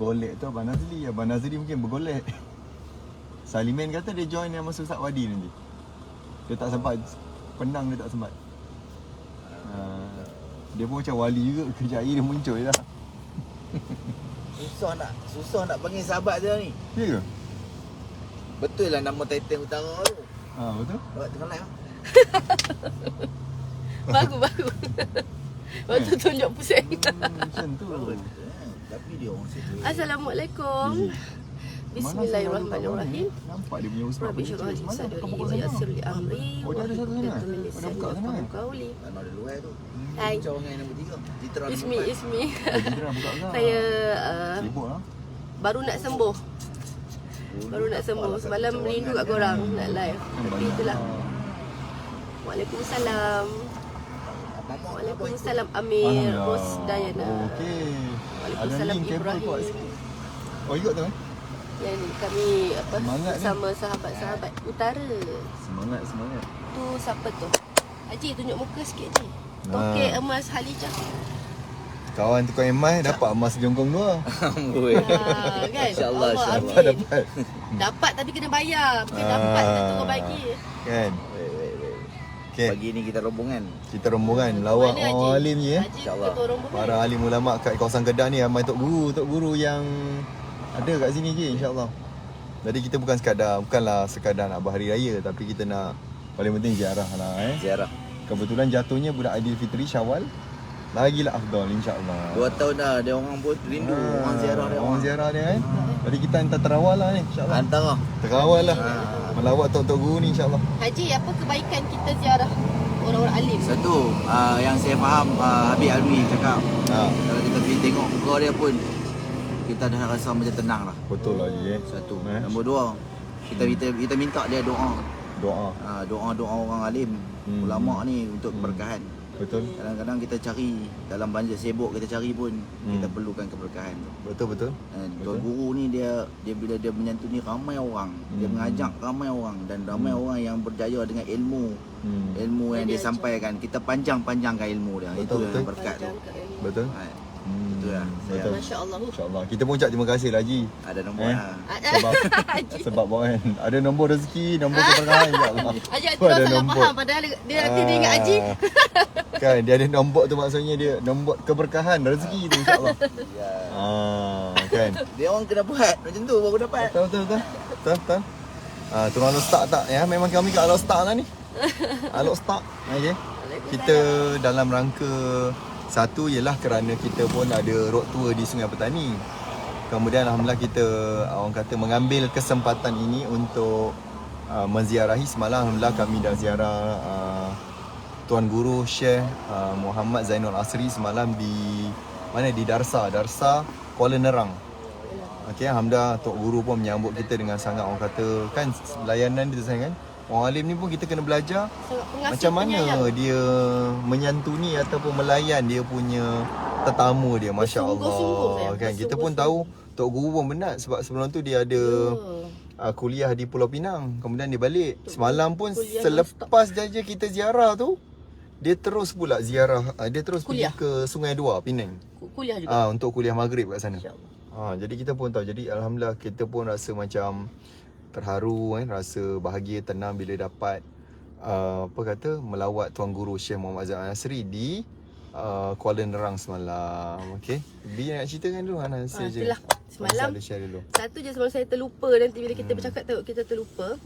bergolek tu Abang Nazli. Abang Nazli mungkin bergolek. Salimin kata dia join yang masa Ustaz Wadi nanti. Dia tak sempat. Penang dia tak sempat. Dia pun macam wali juga. Kejap lagi dia muncul je dah. Susah nak panggil sahabat dia ni. Ya ke? Betul lah nama Titan Utara tu. Betul? Awak tengah live. Bagus. Waktu tunjuk pusing. Macam tu. Tapi dia orang sebut. Assalamualaikum. Bismillahirrahmanirrahim. Nampak dia punya Ustaz. Rabbi syurah li sadri wa yassir li amri Oh, dia ada satu sana. Ada buka sana kan? Qauli. Mana ada luar tu. Hai. Macam orang yang nombor 3. Citra Ismi. Kita dah buka kan? Saya Sibuk lah. baru nak sembuh. Semalam rindu kat korang nak live. Tapi itulah. Waalaikumsalam. Waalaikumsalam Amir Rosdayana. Okey. Ada Waalaikumsalam link kabel Ibrahim. kuat sikit. Oh, ikut tu Yang ni kami Semangat ni. bersama sahabat-sahabat utara. Semangat. Tu siapa tu? Haji tunjuk muka sikit Haji. Okey, emas Halijah. Kawan tukang emas dapat emas jongkong 2. Amboi. Kan? InsyaAllah, Allah, insyaAllah. amin. Dapat. Dapat tapi kena bayar. Bukan dapat kita turun bagi. Kan? Wait. Okey. Pagi ni kita rombongan. Kita rombongan lawak Mana, orang Haji? alim je Haji InsyaAllah. ketua rombongan. Para alim ulama kat kawasan Kedah ni ramai tok guru yang ada kat sini je insya-Allah. Jadi kita bukanlah sekadar nak berhari raya tapi kita nak paling penting ziarah lah Ziarah. Kebetulan jatuhnya budak Aidilfitri Syawal. Lagilah afdal insya-Allah. 2 tahun dah dia orang pun rindu orang ziarah dia. Orang ziarah dia kan. Jadi kita hantar terawal lah ni insya-Allah. Antara. Terawal lah. Melawat tok-tok guru ni insya-Allah. Haji, apa kebaikan kita ziarah orang-orang alim? Satu, yang saya faham Habib Alwi cakap, kalau kita pergi tengok muka dia pun kita dah rasa macam tenang lah. Betul lah je. Satu. Nombor 2, kita minta dia doa. Doa orang alim, ulama ni untuk keberkahan. Betul. Kadang-kadang kita cari dalam banjir sibuk kita cari pun kita perlukan keberkahan tu. Betul. Tuan guru ni dia bila dia menyantuni ramai orang, dia mengajak ramai orang dan ramai orang yang berjaya dengan ilmu yang dia sampaikan. Kita panjangkan ilmu dia. Betul, Itu yang berkat tu. Betul. Betul lah. Betul. Masya-Allah. InsyaAllah. Kita pun ucap terima kasih lah Haji. Ada nombor lah. Sebab kan ada nombor rezeki, nombor keberkahan insya-Allah. Haji Tu ada terus salah nombor. faham padahal dia nanti dia ingat Haji. Kan dia ada nombor tu maksudnya dia nombor keberkahan rezeki tu insya-Allah. Kan. Dia orang kena buat macam tu baru dapat. Betul. Turun Alok Start tak ya? Memang kami kat Alok Start lah ni. Alok Start. Okey. Kita dalam rangka satu ialah kerana kita pun ada road tour di Sungai Petani. Kemudian alhamdulillah kita orang kata mengambil kesempatan ini untuk menziarahi. Semalam alhamdulillah kami dah ziarah Tuan Guru Syekh Muhammad Zainul Asri semalam di mana, di Darsa Kuala Nerang. Okey, alhamdulillah Tok Guru pun menyambut kita dengan sangat, orang kata kan layanan dia sayang kan. Orang alim ni pun kita kena belajar macam mana dia menyantuni ataupun melayan dia punya tetamu dia, masya-Allah. Kan kita pun tahu Tok Guru pun penat sebab sebelum tu dia ada kuliah di Pulau Pinang, kemudian dia balik. Semalam pun selepas saja kita ziarah tu dia terus pula ziarah, dia terus kuliah. pergi ke Sungai Dua, Penang. Kuliah juga. Untuk kuliah maghrib kat sana. Insya-Allah. Jadi kita pun tahu. Jadi alhamdulillah kita pun rasa macam terharu kan, rasa bahagia, tenang bila dapat melawat Tuan Guru Syekh Muhammad Zainul Asri di Kuala Nerang semalam. Okey. Bi nak ceritakan dulu Ana saja. Itulah. Semalam share dulu. satu je sebelum saya terlupa, nanti bila kita bercakap takut kita terlupa.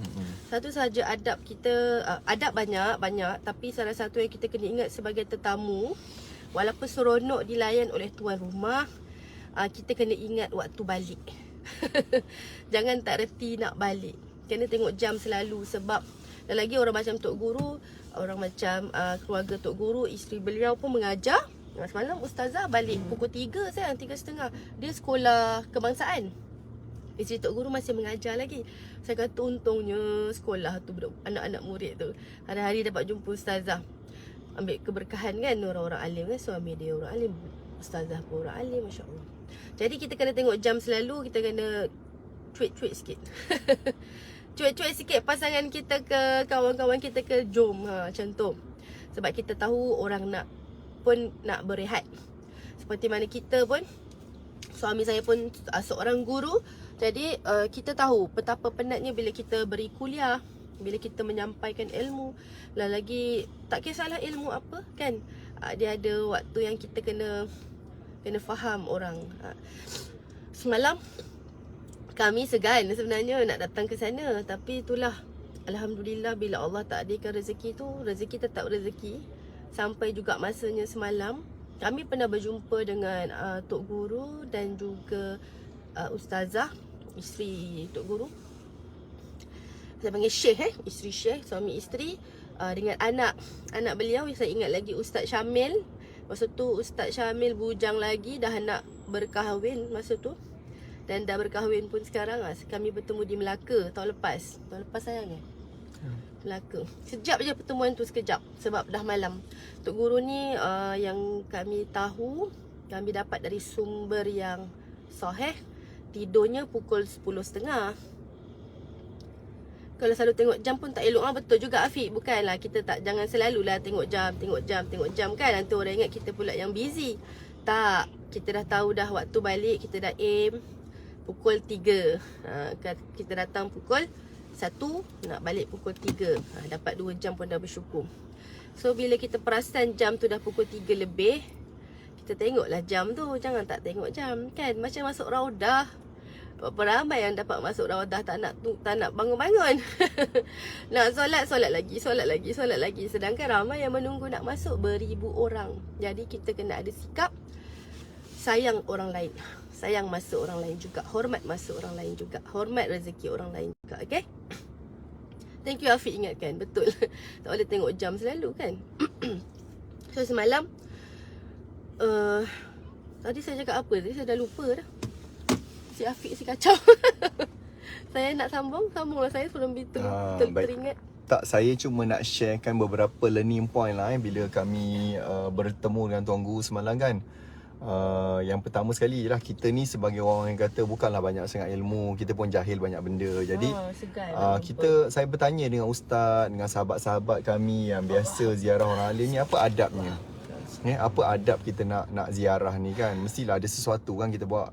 Satu saja adab kita, adab banyak tapi salah satu yang kita kena ingat sebagai tetamu, walaupun seronok dilayan oleh tuan rumah, kita kena ingat waktu balik. Jangan tak reti nak balik. Kena tengok jam selalu sebab dan lagi orang macam Tok Guru, orang macam keluarga Tok Guru, isteri beliau pun mengajar. Semalam Ustazah balik pukul 3 sayang, 3.30. Dia sekolah kebangsaan. Isteri Tok Guru masih mengajar lagi. Saya kata untungnya sekolah tu anak-anak murid tu hari-hari dapat jumpa Ustazah. Ambil keberkahan kan, orang-orang alim kan, suami dia orang alim, Ustazah pun orang alim, masya-Allah. Jadi kita kena tengok jam selalu, kita kena cuit-cuit sikit. Cuit-cuit sikit pasangan kita ke, kawan-kawan kita ke, jom macam tu. Sebab kita tahu orang nak berehat. Seperti mana kita pun Suami saya pun seorang guru. Jadi kita tahu betapa penatnya bila kita beri kuliah, bila kita menyampaikan ilmu. Lagi tak kisahlah ilmu apa kan, dia ada waktu yang kita kena faham orang. Semalam kami segan sebenarnya nak datang ke sana, tapi itulah, alhamdulillah bila Allah takdirkan rezeki tu, rezeki tetap rezeki. Sampai juga masanya semalam kami pernah berjumpa dengan Tok Guru dan juga Ustazah, isteri Tok Guru. Saya panggil Syekh, isteri Syekh, suami isteri, dengan anak beliau. Saya ingat lagi Ustaz Syamil. Masa tu Ustaz Syamil bujang lagi, dah nak berkahwin masa tu. Dan dah berkahwin pun sekarang. Kami bertemu di Melaka tahun lepas sayang Melaka. Sekejap je pertemuan tu, sekejap, sebab dah malam. Tok Guru ni yang kami tahu, kami dapat dari sumber yang sahih, tidurnya pukul 10.30. Kalau selalu tengok jam pun tak elok. Betul juga Afiq, bukanlah kita jangan selalulah tengok jam kan. Nanti orang ingat kita pula yang busy. Tak, kita dah tahu dah waktu balik, kita dah aim pukul 3. Kita datang pukul 1, nak balik pukul 3. Dapat 2 jam pun dah bersyukur. So bila kita perasan jam tu dah pukul 3 lebih, kita tengoklah jam tu. Jangan tak tengok jam kan. Macam masuk raudah. Berapa ramai yang dapat masuk raudah tak nak bangun-bangun. Nak solat lagi. Sedangkan ramai yang menunggu nak masuk beribu orang. Jadi kita kena ada sikap sayang orang lain, sayang masa orang lain juga, hormat masa orang lain juga, hormat rezeki orang lain juga. Okay, thank you Afiq ingatkan. Betul, tak boleh tengok jam selalu kan. So semalam tadi saya cakap apa tadi, saya dah lupa dah. Si Afiq si kacau. Saya nak sambunglah saya sebelum teringat. Tak, saya cuma nak sharekan beberapa learning point lah bila kami bertemu dengan Tuan Guru semalam kan. Yang pertama sekali ialah kita ni sebagai orang yang kata bukanlah banyak sangat ilmu, kita pun jahil banyak benda. Jadi saya bertanya dengan ustaz, dengan sahabat-sahabat kami yang biasa ziarah orang alim ni, apa adabnya? Apa adab kita nak ziarah ni kan? Mestilah ada sesuatu kan kita buat,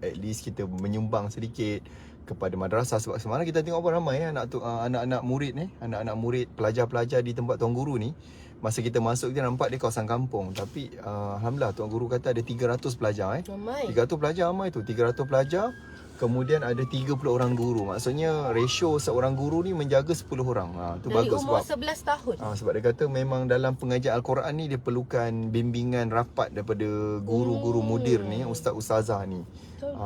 at least kita menyumbang sedikit kepada madrasah. Sebab semalam kita tengok apa ramai anak-anak murid ni, anak-anak murid, pelajar-pelajar di tempat Tuan Guru ni. Masa kita masuk kita nampak dia kawasan kampung, tapi alhamdulillah Tuan Guru kata ada 300 pelajar 300 pelajar ramai tu, 300 pelajar. Kemudian ada 30 orang guru. Maksudnya ratio seorang guru ni menjaga 10 orang. Tu dari bagus umur sebab 11 tahun. Sebab dia kata memang dalam pengajian Al-Quran ni dia perlukan bimbingan rapat daripada guru-guru mudir ni, ustaz-ustazah ni.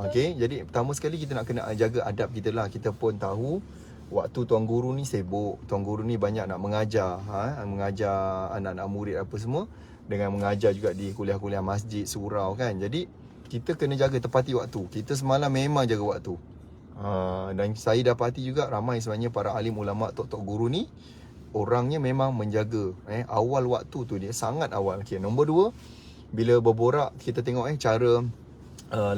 Okey, jadi pertama sekali kita nak kena jaga adab kita lah. Kita pun tahu waktu Tuan Guru ni sibuk. Tuan Guru ni banyak nak mengajar, mengajar anak-anak murid apa semua, dengan mengajar juga di kuliah-kuliah masjid, surau kan. Jadi kita kena jaga tepati waktu. Kita semalam memang jaga waktu. Dan saya dapati juga ramai sebenarnya para alim ulama, tok-tok guru ni orangnya memang menjaga awal waktu tu, dia sangat awal. Okay, nombor 2, bila berborak kita tengok cara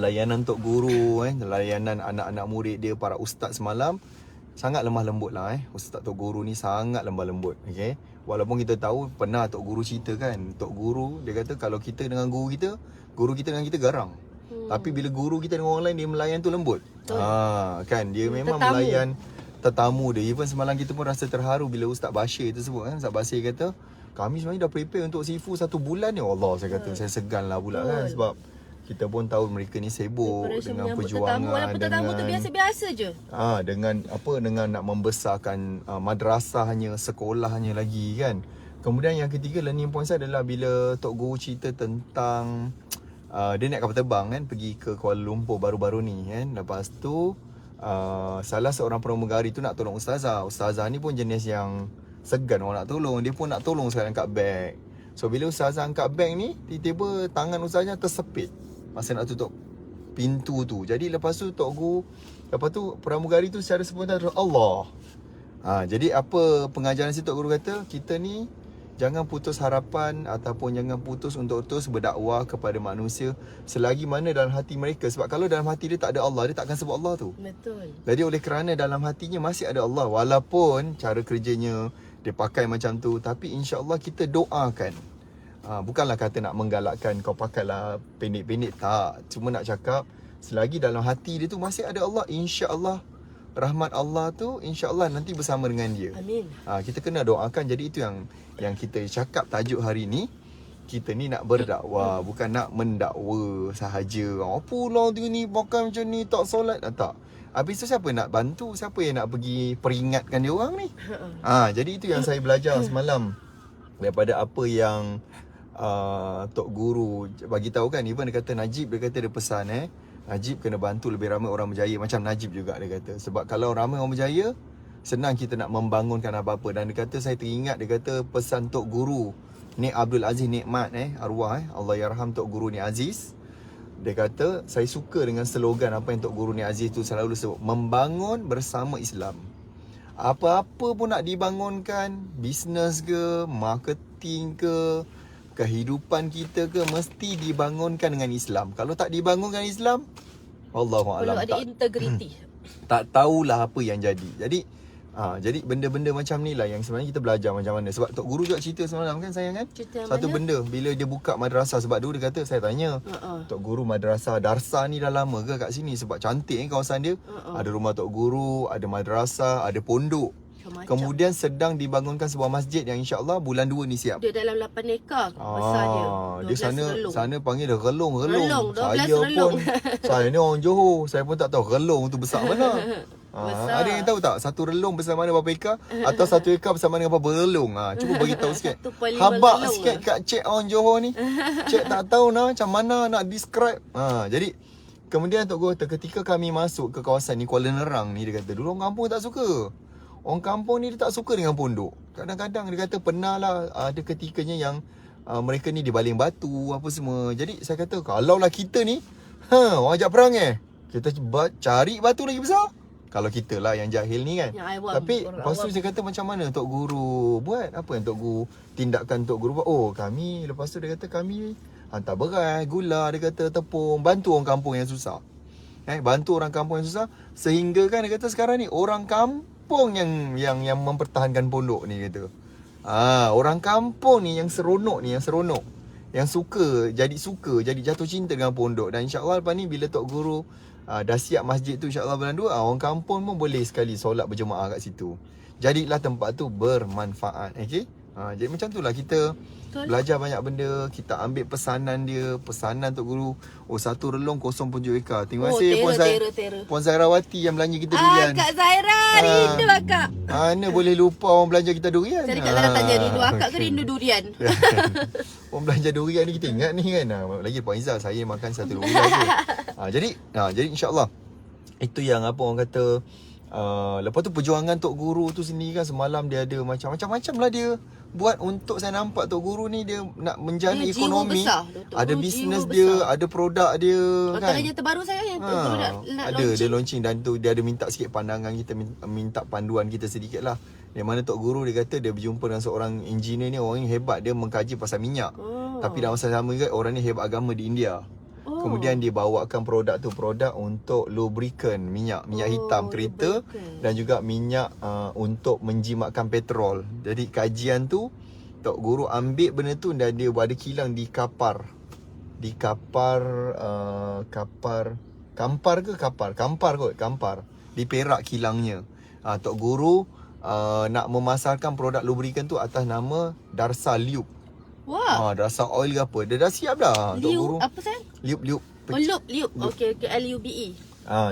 layanan tok guru, layanan anak-anak murid dia, para ustaz semalam sangat lemah lembut lah. Ustaz tok guru ni sangat lemah lembut. Okay, walaupun kita tahu pernah tok guru cerita kan, tok guru dia kata kalau kita dengan guru kita dengan kita garang. Tapi bila guru kita dengan orang lain, dia melayan tu lembut. Kan, dia memang melayan tetamu dia. Even semalam kita pun rasa terharu bila Ustaz Bashir tu sebut kan. Ustaz Bashir kata kami sebenarnya dah prepare untuk Sifu 1 bulan ni. Allah, saya kata saya segan lah pula kan. Sebab kita pun tahu mereka ni sibuk dengan perjuangan, walaupun tetamu tu biasa-biasa je. Dengan nak membesarkan madrasahnya, sekolahnya lagi kan. Kemudian yang ketiga, learning point saya adalah bila Tok Guru cerita tentang dia naik kapal terbang kan, pergi ke Kuala Lumpur baru-baru ni kan. Lepas tu salah seorang pramugari tu nak tolong ustazah. Ustazah ni pun jenis yang segan orang nak tolong. Dia pun nak tolong sekali angkat beg. So bila ustazah angkat beg ni, tiba-tiba tangan ustazahnya tersepit masa nak tutup pintu tu. Jadi lepas tu lepas tu pramugari tu secara spontan Allah. Jadi apa pengajaran si Tok Guru kata, kita ni jangan putus harapan ataupun jangan putus untuk terus berdakwah kepada manusia selagi mana dalam hati mereka. Sebab kalau dalam hati dia tak ada Allah, dia takkan sebut Allah tu. Betul. Jadi oleh kerana dalam hatinya masih ada Allah, walaupun cara kerjanya dia pakai macam tu, tapi insya-Allah kita doakan Bukanlah kata nak menggalakkan kau pakailah pendek-pendek, tak. Cuma nak cakap selagi dalam hati dia tu masih ada Allah, insya-Allah rahmat Allah tu insya-Allah nanti bersama dengan dia. Amin. Kita kena doakan. Jadi itu yang kita cakap tajuk hari ni. Kita ni nak berdakwah, bukan nak mendakwa sahaja. Apa lah dia ni pakai macam ni, tak solat, tak. Habis tu siapa nak bantu? Siapa yang nak pergi peringatkan dia orang ni? Jadi itu yang saya belajar semalam daripada apa yang Tok Guru bagi tahu kan. Even dia kata Najib, dia kata dia pesan Najib kena bantu lebih ramai orang berjaya. Macam Najib juga dia kata. Sebab kalau ramai orang berjaya, senang kita nak membangunkan apa-apa. Dan dia kata saya teringat, dia kata pesan Tok Guru Nik Abdul Aziz Nikmat arwah Allah yarham Tok Guru Nik Aziz. Dia kata saya suka dengan slogan apa yang Tok Guru Nik Aziz tu selalu sebut, membangun bersama Islam. Apa-apa pun nak dibangunkan, bisnes ke, marketing ke, kehidupan kita ke, mesti dibangunkan dengan Islam. Kalau tak dibangunkan Islam, Wallahualam, Perlu ada integriti. tak tahulah apa yang jadi. Jadi benda-benda macam ni lah yang sebenarnya kita belajar macam mana. Sebab Tok Guru juga cerita semalam kan sayang kan, Cerita satu mana? benda bila dia buka madrasah. Sebab dulu dia kata, saya tanya Tok Guru madrasah Darsa ni dah lama ke kat sini? Sebab cantik kawasan dia. Ada rumah Tok Guru, ada madrasah, ada pondok. Macam-macam. Kemudian sedang dibangunkan sebuah masjid yang insya-Allah bulan 2 ni siap. Dia dalam 8 ekar besar dia. Dia 12 sana relung. sana panggil dia relung. Relung, 12 Saya relung. pun saya ni orang Johor, saya pun tak tahu relung tu besar mana. Besar. Ada yang tahu tak satu relung besar mana berapa ekar atau satu ekar besar mana berapa relung? Cuba bagi tahu sikit. 1.5 Habaq relung sikit kat cik orang Johor ni. Cik tak tahu macam mana nak describe. Jadi kemudian Tok Guru, ketika kami masuk ke kawasan ni, Kuala Nerang ni, dia kata dulu orang kampung tak suka. Orang kampung ni dia tak suka dengan pondok. Kadang-kadang dia kata pernah lah ada ketikanya yang mereka ni dibaling batu apa semua. Jadi saya kata kalau lah kita ni orang ajak perang kita cari batu lagi besar. Kalau kita lah yang jahil ni kan. Yang awam, Tapi orang lepas tu awam. dia kata macam mana Tok Guru buat? Apa yang Tok Guru, tindakan Tok Guru buat? Kami lepas tu dia kata kami hantar beras, gula, dia kata tepung, bantu orang kampung yang susah. Bantu orang kampung yang susah. Sehingga kan dia kata sekarang ni orang kampung yang mempertahankan pondok ni kata. Orang kampung ni yang seronok ni, yang suka jadi jatuh cinta dengan pondok. Dan insya-Allah lepas ni bila Tok Guru dah siap masjid tu insya-Allah bulan 2, orang kampung pun boleh sekali solat berjemaah kat situ. Jadilah tempat tu bermanfaat. Okey. Jadi macam tu lah kita belajar banyak benda. Kita ambil pesanan dia, pesanan Tok Guru. Satu relung 0.7 ekar. Terima kasih Puan Zairawati yang belanja kita durian. Kak Zaira, rindu akak. Mana boleh lupa orang belanja kita durian. Tadi Kak Zaira tanya rindu akak ke rindu durian? Orang belanja durian ni kita ingat ni kan. Lagi Puan Izzah, saya makan satu durian je. Jadi insya-Allah itu yang apa orang kata. Lepas tu perjuangan Tok Guru tu sendiri kan, semalam dia ada macam-macam lah dia buat untuk saya nampak Tok Guru ni dia nak menjana Dia jiwa ekonomi. besar, Tok Ada Guru bisnes jiwa dia, besar. ada produk dia kan. Antaranya terbaru saya yang Tok Guru nak Ada launching. dia launching dan tu dia ada minta sikit pandangan kita, minta panduan kita sedikit lah. Di mana Tok Guru dia kata dia berjumpa dengan seorang engineer ni, orang yang hebat, dia mengkaji pasal minyak. Tapi dalam masa sama juga orang ni hebat agama di India. Kemudian dia bawakan produk untuk lubricant, minyak hitam kereta dan juga minyak untuk menjimatkan petrol. Jadi kajian tu Tok Guru ambil benda tu dan dia ada kilang di Kampar. Di Perak kilangnya. Tok Guru nak memasarkan produk lubricant tu atas nama Darsa Lube. Wah. Darsa oil ke apa. Dia dah siap dah Tok Guru. Apa sayang? Lube. Lube. Okey, LUBE.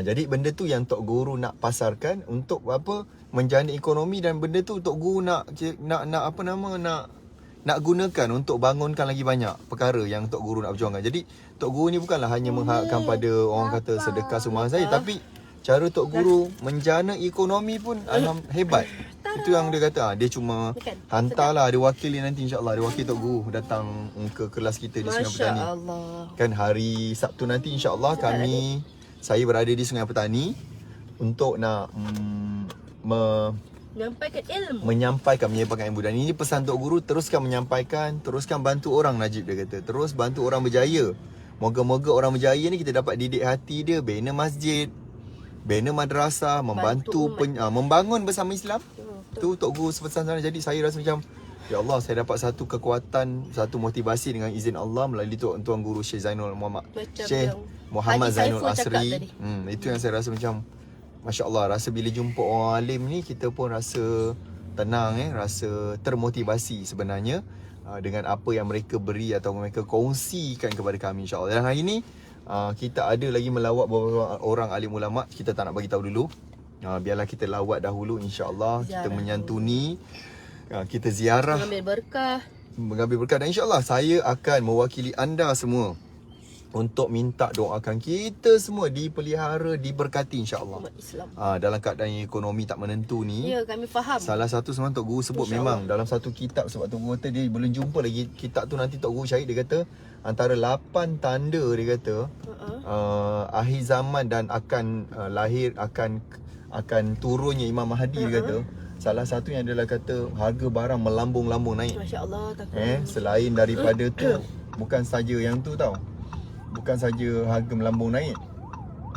Jadi benda tu yang Tok Guru nak pasarkan untuk apa? Menjana ekonomi, dan benda tu Tok Guru nak gunakan untuk bangunkan lagi banyak perkara yang Tok Guru nak perjuangkan. Jadi Tok Guru ni bukanlah hanya mengharapkan pada orang kata sedekah sumbangan saya, tapi cara Tok Guru menjana ekonomi pun hebat. Itu yang dia kata. Dia cuma hantarlah, ada wakil dia nanti insya-Allah. Ada wakil Tok Guru datang ke kelas kita di Sungai Petani. Masya-Allah. Kan hari Sabtu nanti insya-Allah saya berada di Sungai Petani untuk nak menyampaikan ilmu. Dan ini pesan Tok Guru, teruskan menyampaikan, teruskan bantu orang. Najib dia kata, terus bantu orang berjaya. Moga-moga orang berjaya ni kita dapat didik hati dia, bina masjid, bina madrasah, membantu membangun bersama Islam. Tu Tok Guru pesan sana. Jadi saya rasa macam Ya Allah, saya dapat satu kekuatan, satu motivasi dengan izin Allah melalui Tuan Guru Syekh Zainul Muhammad, Macam Syekh yang Muhammad Haji Zainul Saiful cakap Asri. tadi. Itu yang saya rasa macam Masya Allah, rasa bila jumpa orang alim ni kita pun rasa tenang, rasa termotivasi sebenarnya dengan apa yang mereka beri atau mereka kongsikan kepada kami, insya-Allah. Dan hari ni kita ada lagi melawat beberapa orang alim ulama. Kita tak nak bagi tahu dulu. Biarlah kita lawat dahulu, insya-Allah. Kita menyantuni, kita ziarah, mengambil berkah, dan insya-Allah saya akan mewakili anda semua untuk minta doakan kita semua dipelihara, diberkati, insya-Allah. Dalam keadaan ekonomi tak menentu ni. Ya, kami faham. Salah satu semalam Tok Guru sebut, memang dalam satu kitab, sebab Tok Guru kata dia belum jumpa lagi kitab tu, nanti Tok Guru cari, dia kata antara 8 tanda, dia kata akhir zaman dan akan lahir, akan turunnya Imam Mahdi, dia kata. Salah satunya adalah kata harga barang melambung-lambung naik. Masya-Allah, takut. Selain daripada tu, bukan saja yang tu tau. Bukan saja harga melambung naik.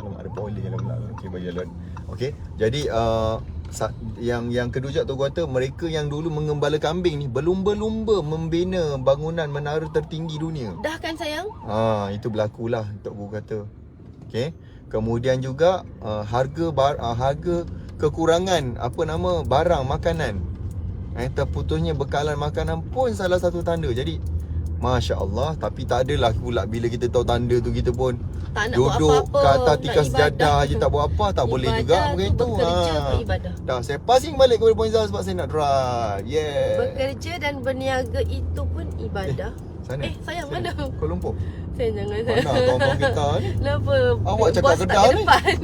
Alamak, ada polis dalam belakang. Okey, bagi jalan. Okey. Jadi yang kedua juga Tok Guru kata, mereka yang dulu mengembala kambing ni berlumba-lumba membina bangunan menara tertinggi dunia. Dah kan sayang? Itu berlakulah Tok Guru kata. Okey. Kemudian juga harga kekurangan barang makanan. Terputusnya bekalan makanan pun salah satu tanda. Jadi Masya Allah, tapi tak adalah pula bila kita tahu tanda tu kita pun tak nak duduk buat apa-apa, ke atas tikas nak sejadah je, tak buat apa, tak boleh juga begitu. Bekerja ke ibadah. Dah, saya passing balik kepada Puan Izzah sebab saya nak drive. Yeah. Bekerja dan berniaga itu pun ibadah. Sana. Sayang, mana? Kuala Lumpur. Saya jangan. Mana kawan-kawan kita ni? Kenapa? Awak cakap Bos tak Kedah ke ni? depan.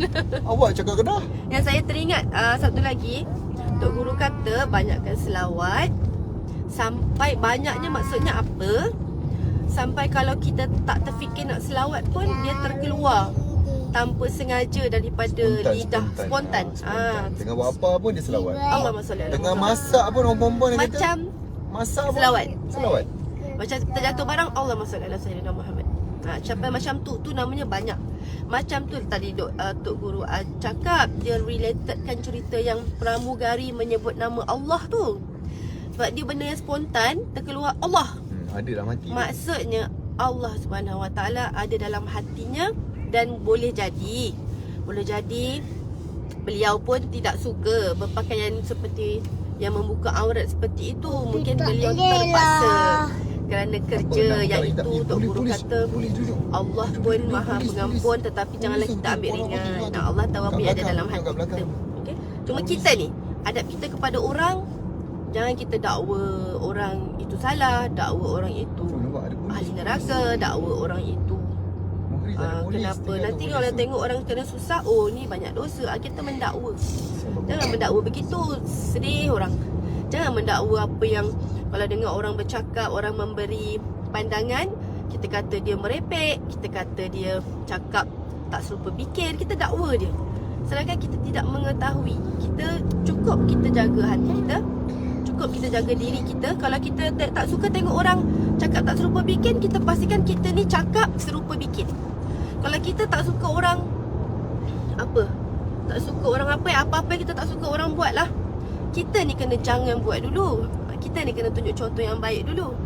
Awak cakap Kedah. Yang saya teringat satu lagi, Tok Guru kata banyakkan selawat. Sampai banyaknya maksudnya apa? Sampai kalau kita tak terfikir nak selawat pun, dia terkeluar tanpa sengaja daripada lidah, spontan. Tengah buat apa pun dia selawat. Allahumma salli ala Tengah Muhammad. masak pun orang perempuan dia kata. Macam masak pun selawat. Selawat. Macam terjatuh barang, Allahumma salli ala sayyidina Muhammad. Sampai macam tu namanya banyak. Macam tu tadi Tok Guru cakap, dia relatedkan cerita yang pramugari menyebut nama Allah tu. Sebab dia benda yang spontan, terkeluar Allah. Ada dalam hati. Maksudnya Allah Subhanahu Wa Taala ada dalam hatinya, dan boleh jadi beliau pun tidak suka berpakaian seperti yang membuka aurat seperti itu. Mungkin beliau terpaksa kerana kerja yang itu. Tok Guru kata Allah pun Maha Pengampun, tetapi janganlah kita ambil ringan. Allah tahu apa yang ada dalam hati kita. Okey. Cuma kita ni, adab kita kepada orang, jangan kita dakwa orang itu salah, dakwa orang itu ahli neraka, dakwa orang itu kenapa. Nanti kalau tengok orang kena susah, oh ni banyak dosa, kita mendakwa. Jangan mendakwa begitu, sedih orang. Jangan mendakwa apa yang, kalau dengar orang bercakap, orang memberi pandangan, kita kata dia merepek, kita kata dia cakap tak serupa fikir, kita dakwa dia. Sedangkan kita tidak mengetahui. Kita jaga hati kita, kita jaga diri kita. Kalau kita tak suka tengok orang cakap tak serupa bikin, kita pastikan kita ni cakap serupa bikin. Kalau kita tak suka orang apa-apa yang kita tak suka orang buat lah, kita ni kena jangan buat dulu. Kita ni kena tunjuk contoh yang baik dulu.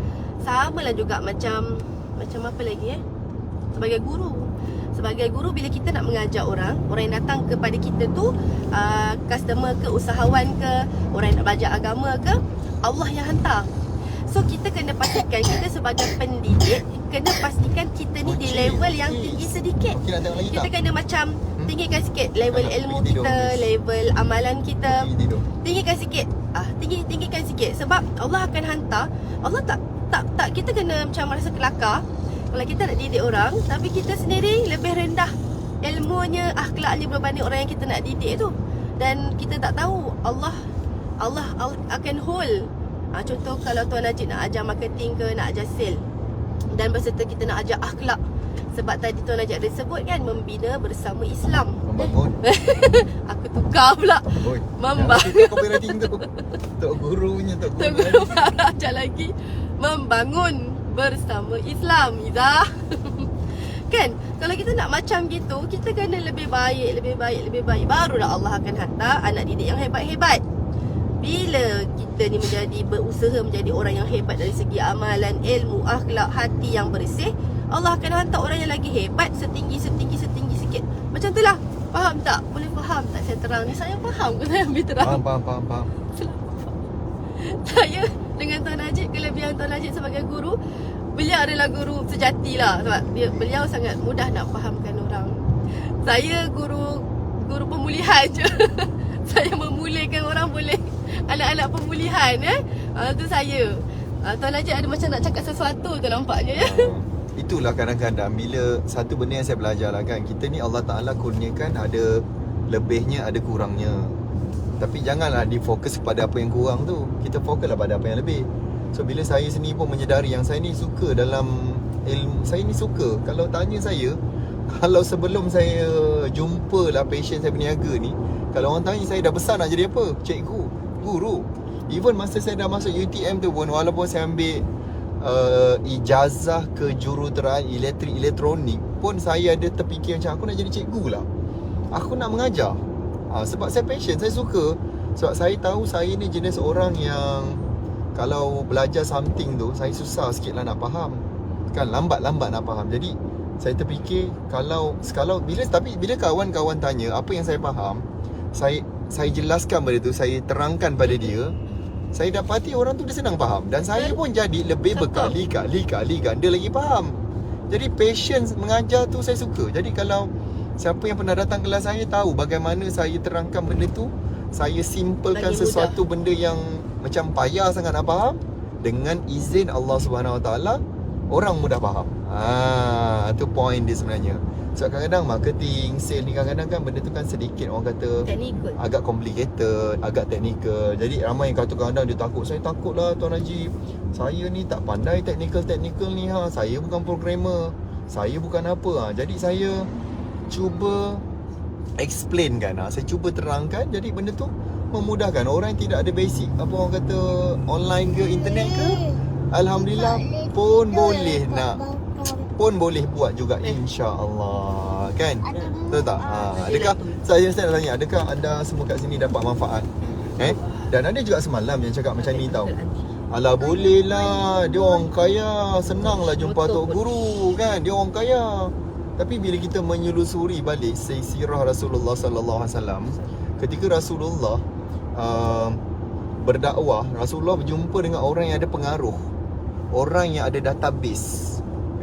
Sama lah juga macam apa lagi Sebagai guru, bila kita nak mengajar orang yang datang kepada kita tu, customer ke, usahawan ke, orang yang nak belajar agama ke, Allah yang hantar. So kita kena pastikan, kita sebagai pendidik kena pastikan kita ni di level yang tinggi sedikit. Kita kena macam tinggikan sikit level ilmu kita, level amalan kita. Tinggikan sikit. Tinggikan sikit, sebab Allah akan hantar. Allah tak kita kena macam rasa kelakar kalau kita nak didik orang, tapi kita sendiri lebih rendah ilmunya, akhlaknya berbanding orang yang kita nak didik tu. Dan kita tak tahu Allah akan hold. Contoh kalau Tuan Najib nak ajar marketing ke, nak ajar sale, dan berserta kita nak ajar akhlak. Sebab tadi Tuan Najib ada sebut kan, membina bersama Islam. Membangun. Aku tukar pula. Membangun. Copywriting tu. Tok Gurunya, Tok Guru ajar lagi. Membangun bersama Islam, Izzah. Kan? Kalau kita nak macam gitu, kita kena lebih baik. Barulah Allah akan hantar anak didik yang hebat-hebat. bila kita ni berusaha menjadi orang yang hebat dari segi amalan, ilmu, akhlak, hati yang bersih, Allah akan hantar orang yang lagi hebat setinggi sikit. Macam tu lah. Faham tak? Boleh faham tak saya terang ni? Saya faham ke saya ambil terang? Faham. Saya dengan Tuan Najib, kelebihan Tuan Najib sebagai guru, beliau adalah guru sejati lah. Sebab beliau sangat mudah nak fahamkan orang. Saya guru pemulihan je. Saya memulihkan orang boleh. Anak-anak pemulihan tu saya. Tuan Najib ada macam nak cakap sesuatu tu nampaknya ya. Itulah kadang-kadang bila satu benda yang saya belajar lah kan, kita ni Allah Ta'ala kurniakan ada lebihnya, ada kurangnya. Tapi janganlah difokus pada apa yang kurang tu. Kita fokuslah pada apa yang lebih. So bila saya sendiri pun menyedari yang saya ni suka dalam ilmu, saya ni suka. Kalau tanya saya, kalau sebelum saya jumpa lah passion saya berniaga ni, kalau orang tanya saya dah besar nak jadi apa? Cikgu, guru. Even masa saya dah masuk UTM tu pun, walaupun saya ambil ijazah kejuruteraan elektronik pun, saya ada terfikir macam aku nak jadi cikgu lah. Aku nak mengajar. Sebab saya passion, saya suka. Sebab saya tahu saya ni jenis orang yang kalau belajar something tu, saya susah sikit lah nak faham. Kan lambat-lambat nak faham. Jadi saya terfikir kalau bila kawan-kawan tanya apa yang saya faham, saya jelaskan pada tu, saya terangkan pada dia, saya dapati orang tu dia senang faham. Dan saya pun jadi lebih berkali-kali ganda lagi faham. Jadi passion mengajar tu saya suka. Jadi kalau siapa yang pernah datang kelas saya tahu bagaimana saya terangkan benda tu, saya simpelkan sesuatu benda yang macam payah sangat nak faham, dengan izin Allah Subhanahu Wa Taala orang mudah faham. Itu point dia sebenarnya. Sebab kadang-kadang marketing, sale ni kadang-kadang kan benda tu kan sedikit orang kata Technical. agak complicated, agak technical. Jadi ramai yang kata kadang-kadang dia takut. Saya takut lah Tuan Najib, saya ni tak pandai technical ni saya bukan programmer, saya bukan apa. Jadi saya cuba explain kan, saya cuba terangkan. Jadi benda tu memudahkan orang yang tidak ada basic, apa orang kata online ke internet ke, alhamdulillah pun boleh buat juga insya-Allah kan. Betul tak? Adakah saya nak tanya, adakah anda semua kat sini dapat manfaat? Dan ada juga semalam yang cakap macam ni tau. Alah boleh lah, dia orang kaya, senang lah jumpa tok guru kan, dia orang kaya. Tapi bila kita menyelusuri balik sirah Rasulullah sallallahu alaihi wasallam, ketika Rasulullah berdakwah, Rasulullah berjumpa dengan orang yang ada pengaruh, orang yang ada database.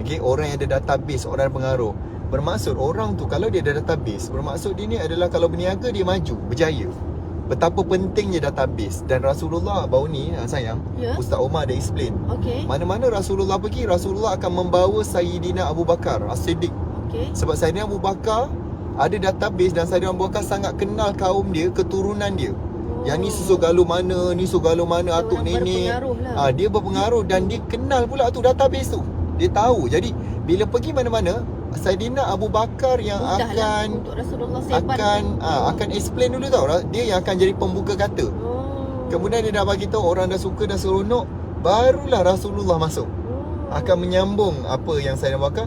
Orang yang ada database, orang yang pengaruh. Bermaksud orang tu kalau dia ada database, bermaksud dia ni adalah kalau berniaga dia maju, berjaya. Betapa pentingnya database. Dan Rasulullah baru ni sayang, Ustaz Omar ada explain. Mana-mana Rasulullah pergi, Rasulullah akan membawa Sayyidina Abu Bakar As-Siddiq. Sebab Sayyidina Abu Bakar ada database, dan Sayyidina Abu Bakar sangat kenal kaum dia, keturunan dia. Yang ni susu-galuh mana, ni susu-galuh mana, atuk nenek. Dia berpengaruh dan dia kenal pula tu database tu. Dia tahu. Jadi bila pergi mana-mana, Saidina Abu Bakar yang akan explain dulu tau. Dia yang akan jadi pembuka kata. Kemudian dia dah bagi tahu, orang dah suka, dah seronok, barulah Rasulullah masuk. Akan menyambung apa yang Saidina Abu Bakar.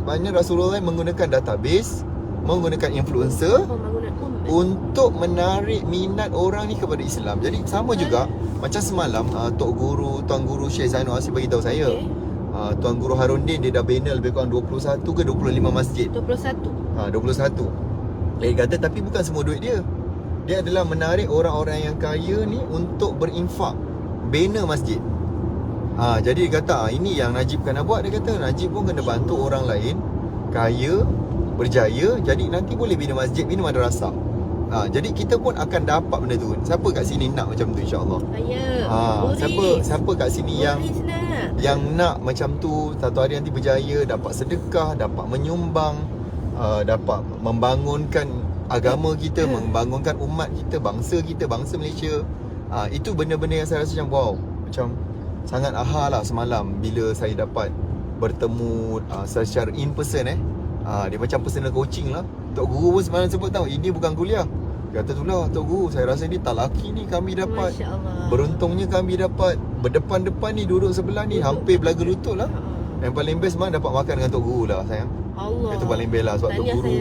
Banyak Rasulullah menggunakan database, menggunakan influencer untuk menarik minat orang ni kepada Islam. Jadi sama juga macam semalam Tuan Guru Syekh Zainul Asif bagi tahu saya. Tuan Guru Harundin dia dah bina lebih kurang 21 ke 25 masjid. 21. 21. Dia kata tapi bukan semua duit dia. Dia adalah menarik orang-orang yang kaya ni untuk berinfak, bina masjid. Jadi dia kata ini yang Najib kena buat. Dia kata Najib pun kena bantu orang lain kaya, berjaya, jadi nanti boleh bina masjid, bina madrasah. Jadi kita pun akan dapat benda tu. Siapa kat sini nak macam tu insya-Allah? Siapa kat sini yang nak macam tu, satu hari nanti berjaya, dapat sedekah, dapat menyumbang, dapat membangunkan agama kita, membangunkan umat kita, bangsa Malaysia. Itu benda-benda yang saya rasa macam wow, macam sangat lah semalam bila saya dapat bertemu secara in person. Dia macam personal coaching lah. Tok Guru pun semalam sebut tahu, ini bukan kuliah. Kata tu lah Tok Guru, saya rasa ni tak laki ni kami dapat. Beruntungnya kami dapat berdepan-depan ni, duduk sebelah ni, hampir belaga lutut lah. Yang paling best memang dapat makan dengan Tok Guru lah sayang. Itu paling best lah. Sebab Tok Guru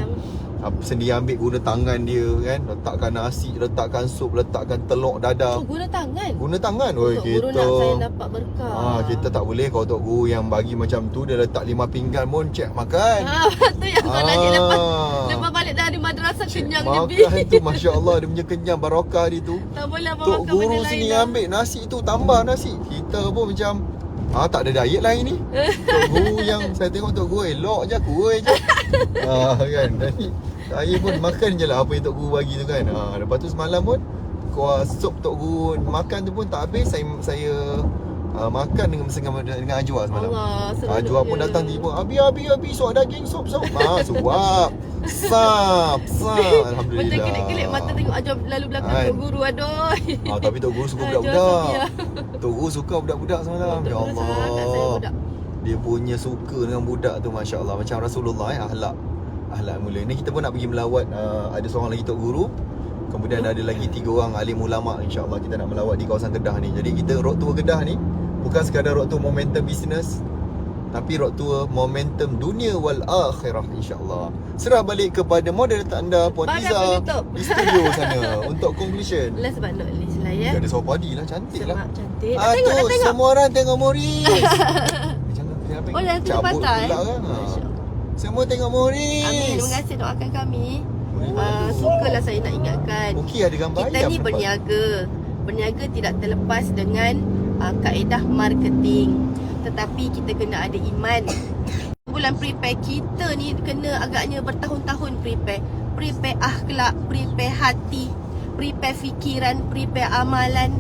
sendiri ambil guna tangan dia kan, letakkan nasi, letakkan sup, letakkan telur dadah. Guna tangan. Guna tangan. Oi, Tok Guru kita nak saya dapat berkah. kita tak boleh kalau Tok Guru yang bagi macam tu, dia letak 5 pinggan pun cek makan. Tu yang kau lagi lepas balik dari madrasah kenyang je bi. Makan tu masya-Allah, dia punya kenyang barakah dia tu. Tak boleh abang Tok makan Guru benda lain sini lah. ambil nasi tu, tambah nasi. Kita pun macam tak ada diet lah ini. Tok Guru yang saya tengok Tok Guru elok je, kuih je. Kan. Jadi saya pun makan je lah apa yang Tok Guru bagi tu kan. Lepas tu semalam pun kuah sup Tok Guru makan tu pun tak habis. Saya makan dengan Ajwa semalam. Allah, Ajwa pun datang tiba, Abi suap daging, sup. Suap. Sap. Alhamdulillah. Macam kelip-kelip mata tengok Ajwa lalu belakang Kan. Tok Guru, aduh. Tapi Tok Guru suka Ajwa budak-budak. Sofia. Tok Guru suka budak-budak semalam. Ya Tok Guru sangat sayang Allah. budak. Dia punya suka dengan budak tu, masya-Allah. Macam Rasulullah akhlak mula. Ni kita pun nak pergi melawat, ada seorang lagi Tok Guru. Kemudian ada lagi 3 orang alim ulama, insya-Allah kita nak melawat di kawasan Kedah ni. Jadi kita road tour Kedah ni bukan sekadar road tour momentum bisnes, tapi road tour momentum dunia wal akhirah, insya-Allah. Serah balik kepada moderator anda Puan Bagai Iza penutup. di studio sana untuk conclusion. Last but not least lah ya. Dia ada suara padi lah, cantik lah. Semak cantik. Dah tengok. Semua orang tengok Moris. Jangan kenapa? Oh, dah tengok cabut patah pula kan. Masya Allah. Semua tengok Moris. Amin. Terima kasih doakan kami. Moris. Sukalah saya nak ingatkan. Okey, ada gambar Kita ayam ni lepas. berniaga. Berniaga tidak terlepas dengan kaedah marketing. Tetapi kita kena ada iman. Bulan prepare kita ni kena agaknya bertahun-tahun prepare. Prepare akhlak, prepare hati, prepare fikiran, prepare amalan,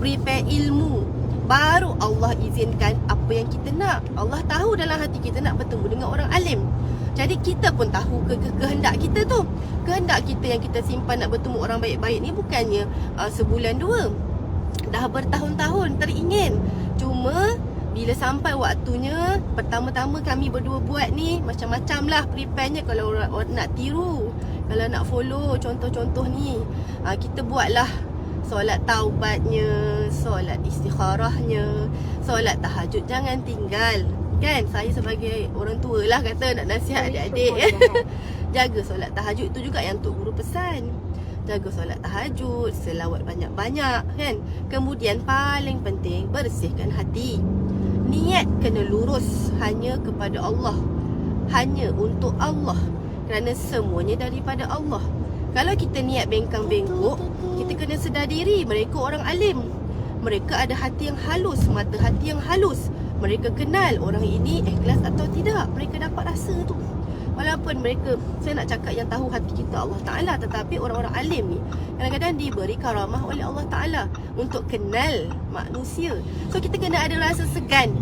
prepare ilmu. Baru Allah izinkan apa yang kita nak. Allah tahu dalam hati kita nak bertemu dengan orang alim. Jadi kita pun tahu kehendak kita tu. Kehendak kita yang kita simpan nak bertemu orang baik-baik ni bukannya sebulan dua. Dah bertahun-tahun teringin. Cuma bila sampai waktunya, pertama-tama kami berdua buat ni macam-macam lah prepare-nya. Kalau orang nak tiru, kalau nak follow contoh-contoh ni, kita buatlah solat taubatnya, solat istikharahnya, solat tahajud jangan tinggal. Kan saya sebagai orang tua lah kata nak nasihat adik-adik. Jaga solat tahajud tu juga yang Tok Guru pesan. Jaga solat tahajud, selawat banyak-banyak kan. Kemudian paling penting bersihkan hati. Niat kena lurus hanya kepada Allah. Hanya untuk Allah. Kerana semuanya daripada Allah. Kalau kita niat bengkang-bengkok, kita kena sedar diri mereka orang alim. Mereka ada hati yang halus, mata hati yang halus. Mereka kenal orang ini ikhlas atau tidak. Mereka dapat rasa tu. Walaupun mereka, saya nak cakap yang tahu hati kita Allah Ta'ala, tetapi orang-orang alim ni kadang-kadang diberi karamah oleh Allah Ta'ala untuk kenal manusia. So kita kena ada rasa segan,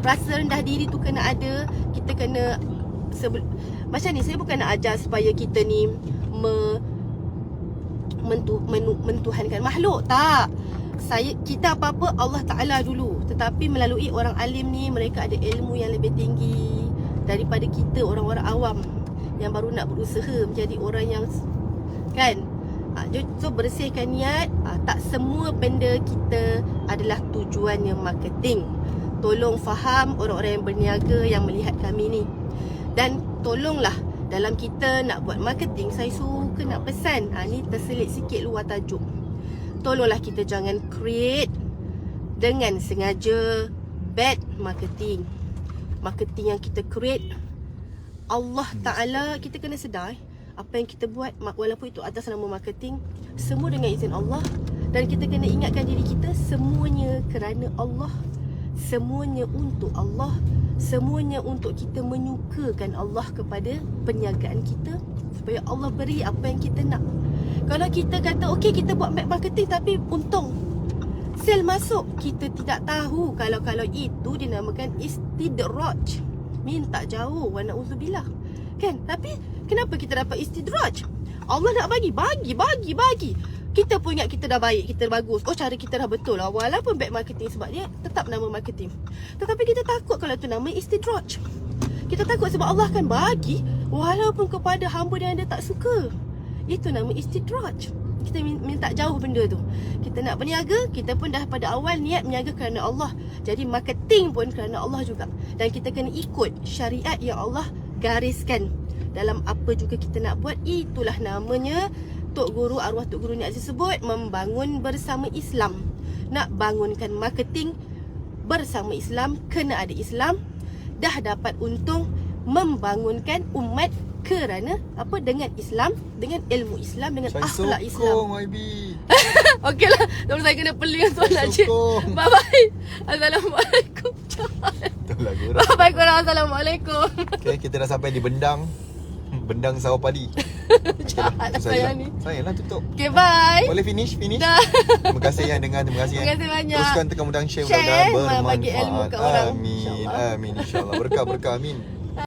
rasa rendah diri tu kena ada. Kita kena macam ni, saya bukan nak ajar supaya kita ni mentuhankan makhluk. Tak. Kita apa-apa Allah Ta'ala dulu. Tetapi melalui orang alim ni, mereka ada ilmu yang lebih tinggi daripada kita orang-orang awam yang baru nak berusaha menjadi orang yang kan. So bersihkan niat. Tak semua benda kita adalah tujuannya marketing. Tolong faham orang-orang yang berniaga yang melihat kami ni. Dan tolonglah dalam kita nak buat marketing, saya suka nak pesan, ni terselit sikit luar tajuk. Tolonglah kita jangan create dengan sengaja bad marketing. Marketing yang kita create, Allah Ta'ala, kita kena sedar apa yang kita buat, walaupun itu atas nama marketing, semua dengan izin Allah. Dan kita kena ingatkan diri kita, semuanya kerana Allah, semuanya untuk Allah, semuanya untuk kita menyukakan Allah kepada perniagaan kita, supaya Allah beri apa yang kita nak. Kalau kita kata okey kita buat marketing tapi untung, sel masuk, kita tidak tahu kalau itu dinamakan istidraj, minta jauh, wa na'udzubillah kan. Tapi kenapa kita dapat istidraj? Allah nak bagi. Kita pun ingat kita dah baik, kita bagus, cara kita dah betul lah, walaupun bad marketing, sebab dia tetap nama marketing. Tetapi kita takut kalau tu nama istidraj. Kita takut sebab Allah akan bagi walaupun kepada hamba yang dia tak suka. Itu nama istidraj. Kita minta jauh benda tu. Kita nak berniaga, kita pun dah pada awal niat berniaga kerana Allah. Jadi marketing pun kerana Allah juga. Dan kita kena ikut syariat yang Allah gariskan. dalam apa juga kita nak buat. Itulah namanya Tok Guru, arwah Tok Guru Nik Aziz sebut, membangun bersama Islam. Nak bangunkan marketing bersama Islam, kena ada Islam. Dah dapat untung membangunkan umat kerana apa? Dengan Islam, dengan ilmu Islam, dengan akhlak Islam. Sokong YB. Okeylah, terus saya kena peling solat je. Sokong. Bye bye. Assalamualaikum. Itulah guru. Bye bye korang. Assalamualaikum. Okay, kita dah sampai di Bendang. Bendang sawah padi. Jahat lah saya ni. Saya lah tutup. Okay, bye. Boleh finish? Dah. Terima kasih yang dengar. Terima kasih. Terima kasih banyak. Teruskan tekan butang share. Share, Mudah-mudahan bagi ilmu bermanfaat. kat orang. Amin. InsyaAllah. Amin. InsyaAllah. Berkah. Amin.